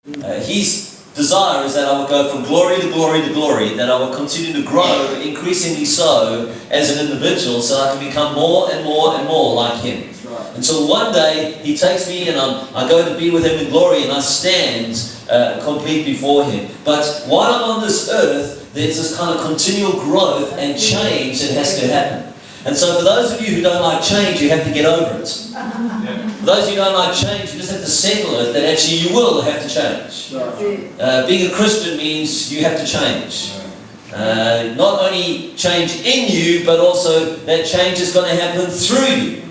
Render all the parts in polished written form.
His desire is that I will go from glory to glory to glory, that I will continue to grow, increasingly so, as an individual, so I can become more and more and more like Him. Until one day He takes me and I go to be with Him in glory, and I stand complete before Him. But while I'm on this earth, there's this kind of continual growth and change that has to happen. And so for those of you who don't like change, you have to get over it. For those of you who don't like change, you just have to settle it, that actually you will have to change. Being a Christian means you have to change. Not only change in you, but also that change is going to happen through you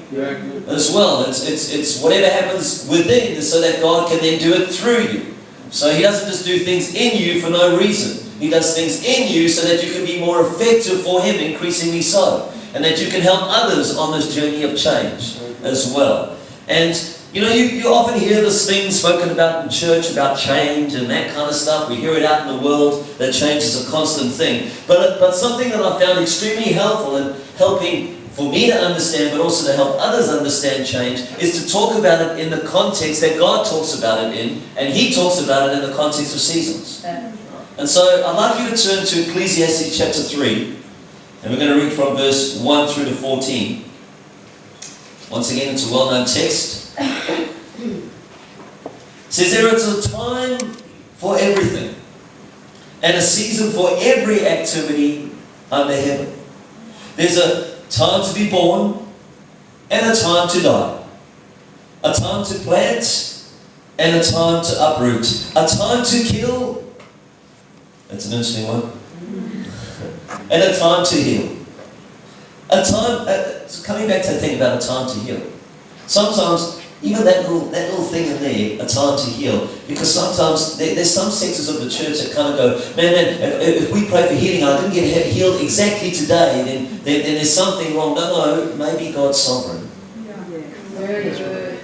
as well. It's whatever happens within, so that God can then do it through you. So He doesn't just do things in you for no reason. He does things in you so that you can be more effective for Him, increasingly so. And that you can help others on this journey of change as well. And you know, you often hear this thing spoken about in church about change and that kind of stuff. We hear it out in the world that change is a constant thing. But something that I found extremely helpful in helping for me to understand, but also to help others understand change, is to talk about it in the context that God talks about it in, and He talks about it in the context of seasons. And so I'd like you to turn to Ecclesiastes chapter 3. And we're going to read from verse 1 through to 14. Once again, it's a well-known text. It says, there is a time for everything, and a season for every activity under heaven. There's a time to be born, and a time to die. A time to plant, and a time to uproot. A time to kill. That's an interesting one. And a time to heal. A time, coming back to the thing about a time to heal. Sometimes, even that little thing in there, a time to heal. Because sometimes there's some sectors of the church that kind of go, man, if we pray for healing, I didn't get healed exactly today, then there's something wrong. No, maybe God's sovereign. Very good.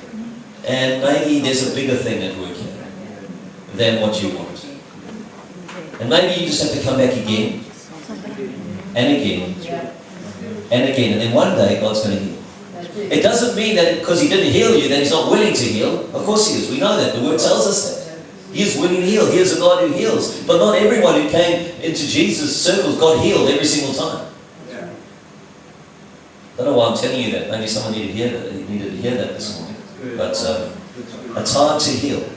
And maybe there's a bigger thing at work here than what you want. And maybe you just have to come back again. And again, and again, and then one day God's going to heal. It doesn't mean that because He didn't heal you, that He's not willing to heal. Of course He is. We know that. The Word tells us that. He is willing to heal. He is a God who heals. But not everyone who came into Jesus' circles got healed every single time. I don't know why I'm telling you that. Maybe someone needed to hear that this morning. But a time to heal.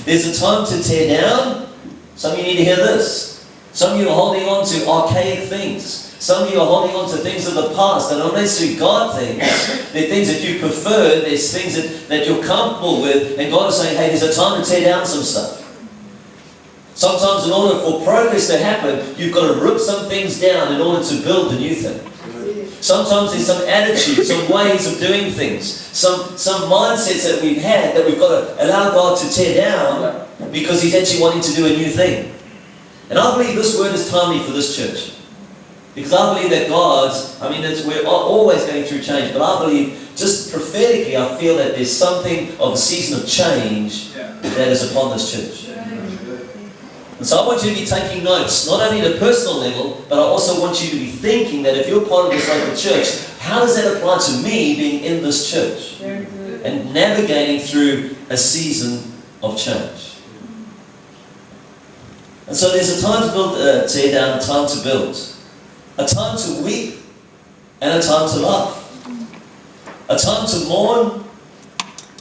There's a time to tear down. Some of you need to hear this. Some of you are holding on to archaic things. Some of you are holding on to things of the past. They're not necessarily God things. They're things that you prefer. There's things that you're comfortable with. And God is saying, hey, there's a time to tear down some stuff. Sometimes in order for progress to happen, you've got to rip some things down in order to build the new thing. Sometimes there's some attitudes, some ways of doing things, some mindsets that we've had that we've got to allow God to tear down because He's actually wanting to do a new thing. And I believe this word is timely for this church. Because I believe that we're always going through change, but I believe just prophetically, I feel that there's something of a season of change that is upon this church. And so I want you to be taking notes, not only at a personal level, but I also want you to be thinking that if you're part of this local church, how does that apply to me being in this church? And navigating through a season of change. And so there's a time to tear down, a time to build. A time to weep, and a time to laugh. A time to mourn,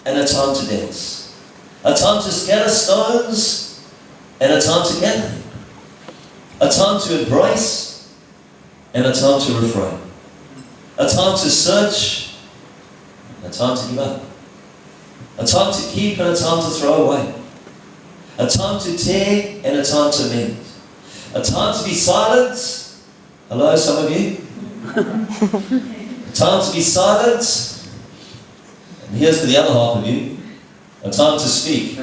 and a time to dance. A time to scatter stones, and a time to gather them. A time to embrace, and a time to refrain. A time to search, and a time to give up. A time to keep, and a time to throw away. A time to tear, and a time to mend. A time to be silent. Hello, some of you. A time to be silent. And here's to the other half of you. A time to speak.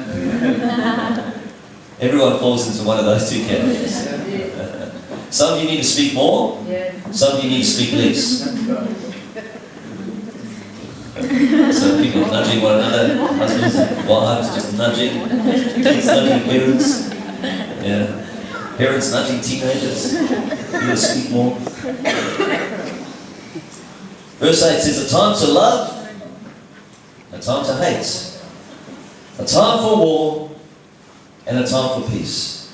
Everyone falls into one of those two categories. Some of you need to speak more. Some of you need to speak less. So people nudging one another, husbands, wives, just nudging, kids nudging parents. Yeah. Parents nudging teenagers. You will speak more. Verse 8 says, a time to love, a time to hate. A time for war, and a time for peace.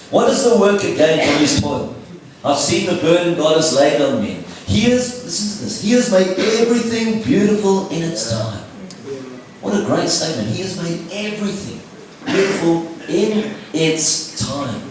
What does the worker gain from his toil? I've seen the burden God has laid on me. Listen to this. He has made everything beautiful in its time. What a great statement. He has made everything beautiful in its time.